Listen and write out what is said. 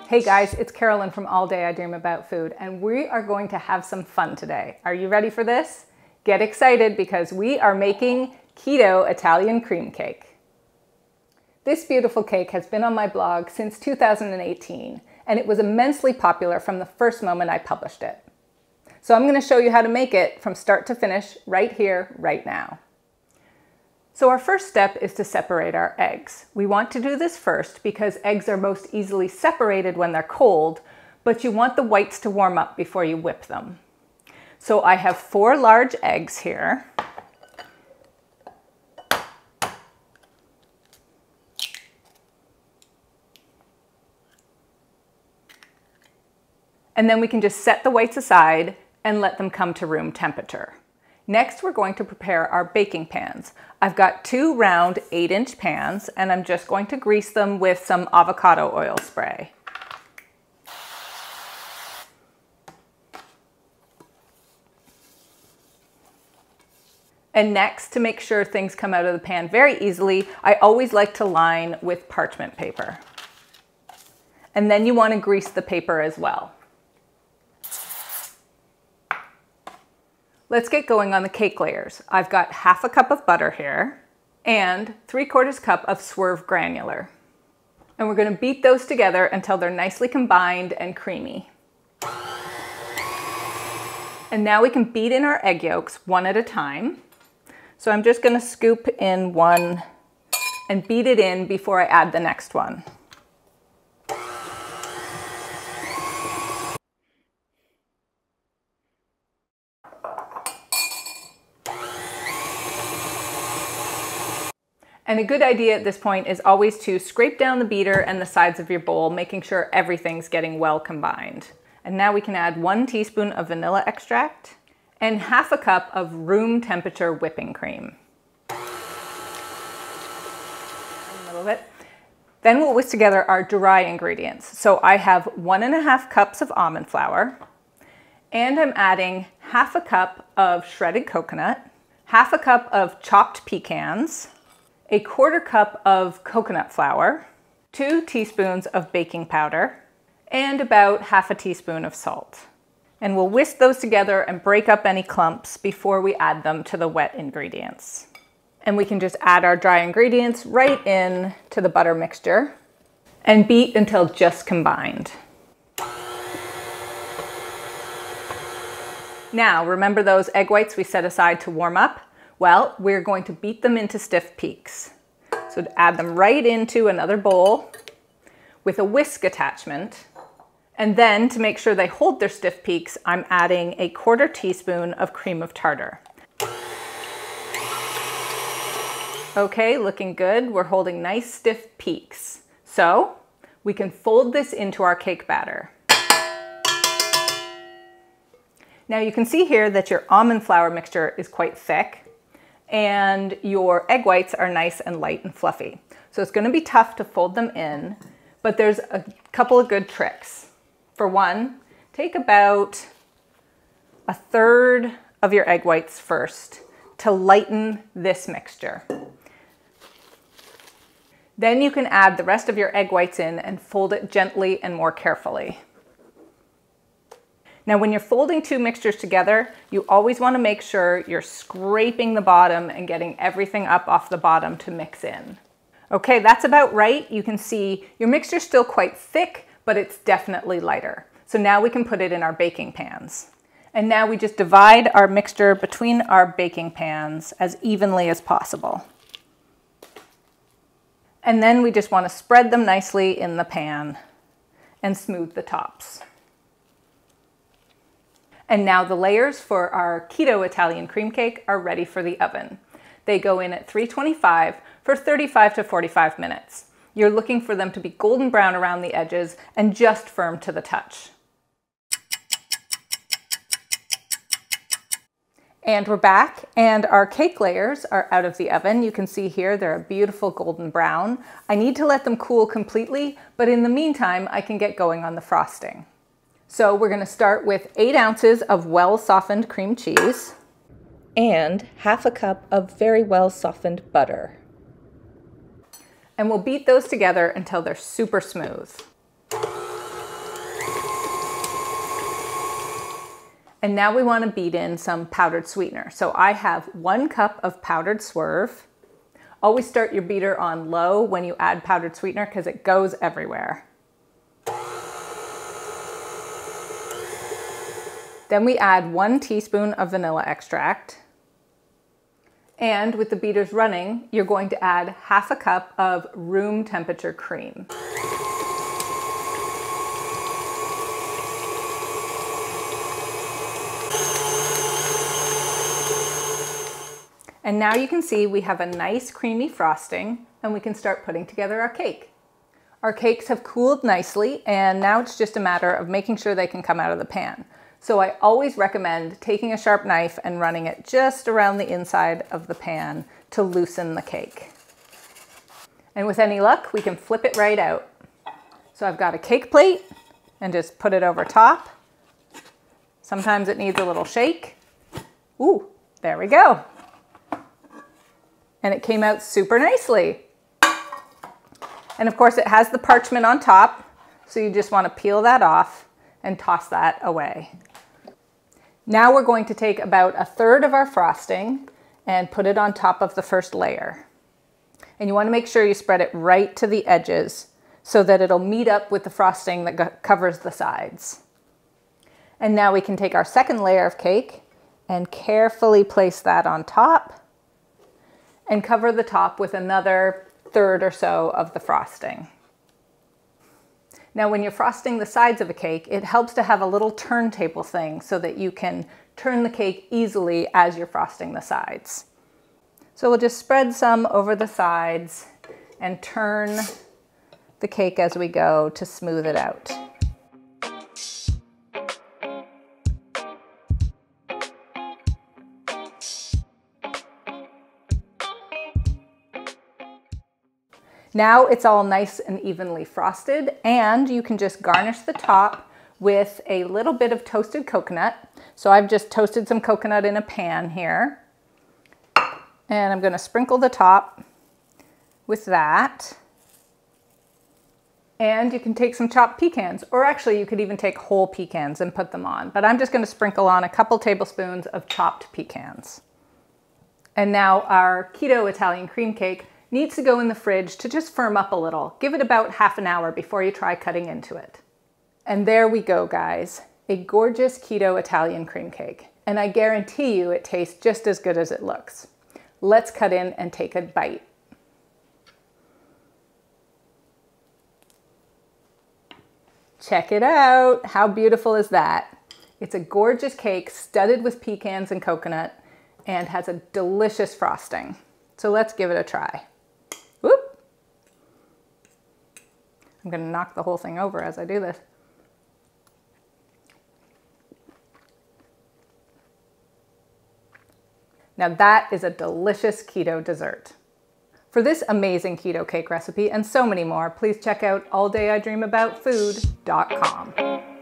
Hey guys, it's Carolyn from All Day I Dream About Food, and we are going to have some fun today. Are you ready for this? Get excited because we are making Keto Italian Cream Cake. This beautiful cake has been on my blog since 2018, and it was immensely popular from the first moment I published it. So I'm going to show you how to make it from start to finish right here, right now. So our first step is to separate our eggs. We want to do this first because eggs are most easily separated when they're cold, but you want the whites to warm up before you whip them. So I have 4 large eggs here. And then we can just set the whites aside and let them come to room temperature. Next, we're going to prepare our baking pans. I've got 2 round 8-inch pans, and I'm just going to grease them with some avocado oil spray. And next, to make sure things come out of the pan very easily, I always like to line with parchment paper. And then you want to grease the paper as well. Let's get going on the cake layers. I've got half a cup of butter here and 3/4 cup of swerve granular. And we're going to beat those together until they're nicely combined and creamy. And now we can beat in our egg yolks one at a time. So I'm just going to scoop in one and beat it in before I add the next one. And a good idea at this point is always to scrape down the beater and the sides of your bowl, making sure everything's getting well combined. And now we can add 1 teaspoon of vanilla extract and half a cup of room temperature whipping cream. A little bit. Then we'll whisk together our dry ingredients. So I have 1½ cups of almond flour, and I'm adding half a cup of shredded coconut, half a cup of chopped pecans, 1/4 cup of coconut flour, 2 teaspoons of baking powder, and about half a teaspoon of salt. And we'll whisk those together and break up any clumps before we add them to the wet ingredients. And we can just add our dry ingredients right in to the butter mixture and beat until just combined. Now, remember those egg whites we set aside to warm up? Well, we're going to beat them into stiff peaks. So to add them right into another bowl with a whisk attachment. And then to make sure they hold their stiff peaks, I'm adding 1/4 teaspoon of cream of tartar. Okay, looking good. We're holding nice stiff peaks. So we can fold this into our cake batter. Now you can see here that your almond flour mixture is quite thick, and your egg whites are nice and light and fluffy. So it's going to be tough to fold them in, but there's a couple of good tricks. For one, take about 1/3 of your egg whites first to lighten this mixture. Then you can add the rest of your egg whites in and fold it gently and more carefully. Now, when you're folding 2 mixtures together, you always want to make sure you're scraping the bottom and getting everything up off the bottom to mix in. Okay, that's about right. You can see your mixture's still quite thick, but it's definitely lighter. So now we can put it in our baking pans. And now we just divide our mixture between our baking pans as evenly as possible. And then we just want to spread them nicely in the pan and smooth the tops. And now the layers for our Keto Italian Cream Cake are ready for the oven. They go in at 325 for 35 to 45 minutes. You're looking for them to be golden brown around the edges and just firm to the touch. And we're back, and our cake layers are out of the oven. You can see here they're a beautiful golden brown. I need to let them cool completely, but in the meantime, I can get going on the frosting. So we're going to start with 8 ounces of well-softened cream cheese and half a cup of very well-softened butter. And we'll beat those together until they're super smooth. And now we want to beat in some powdered sweetener. So I have 1 cup of powdered swerve. Always start your beater on low when you add powdered sweetener because it goes everywhere. Then we add 1 teaspoon of vanilla extract. And with the beaters running, you're going to add half a cup of room temperature cream. And now you can see we have a nice creamy frosting and we can start putting together our cake. Our cakes have cooled nicely and now it's just a matter of making sure they can come out of the pan. So I always recommend taking a sharp knife and running it just around the inside of the pan to loosen the cake. And with any luck, we can flip it right out. So I've got a cake plate and just put it over top. Sometimes it needs a little shake. Ooh, there we go. And it came out super nicely. And of course it has the parchment on top, so you just want to peel that off and toss that away. Now we're going to take about 1/3 of our frosting and put it on top of the first layer. And you want to make sure you spread it right to the edges so that it'll meet up with the frosting that covers the sides. And now we can take our second layer of cake and carefully place that on top and cover the top with another 1/3 or so of the frosting. Now when you're frosting the sides of a cake, it helps to have a little turntable thing so that you can turn the cake easily as you're frosting the sides. So we'll just spread some over the sides and turn the cake as we go to smooth it out. Now it's all nice and evenly frosted, and you can just garnish the top with a little bit of toasted coconut. So I've just toasted some coconut in a pan here, and I'm going to sprinkle the top with that. And you can take some chopped pecans, or actually you could even take whole pecans and put them on, but I'm just going to sprinkle on a couple tablespoons of chopped pecans. And now our Keto Italian cream cake needs to go in the fridge to just firm up a little. Give it about half an hour before you try cutting into it. And there we go, guys. A gorgeous Keto Italian cream cake. And I guarantee you it tastes just as good as it looks. Let's cut in and take a bite. Check it out. How beautiful is that? It's a gorgeous cake studded with pecans and coconut and has a delicious frosting. So let's give it a try. Whoop! I'm going to knock the whole thing over as I do this. Now that is a delicious keto dessert. For this amazing keto cake recipe and so many more, please check out alldayidreamaboutfood.com.